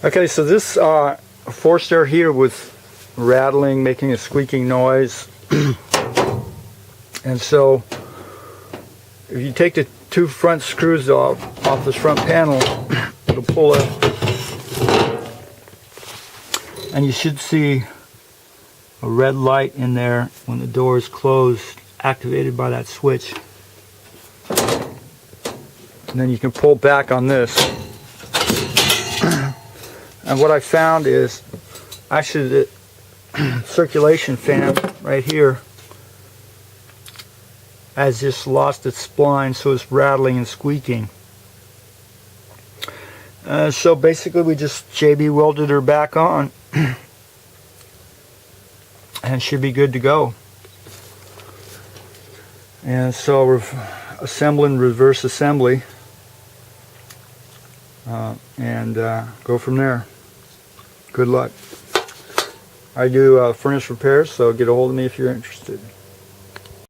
Okay, so this forced air heater was rattling, making a squeaking noise. And so if you take the two front screws off this front panel, it'll pull up, and you should see a red light in there when the door is closed, activated by that switch. And then you can pull back on this. And what I found is actually the circulation fan right here has just lost its spline, so it's rattling and squeaking. So basically we just JB welded her back on and should be good to go. And so assembling reverse assembly and go from there. Good luck. I do furnace repairs, so get a hold of me if you're interested.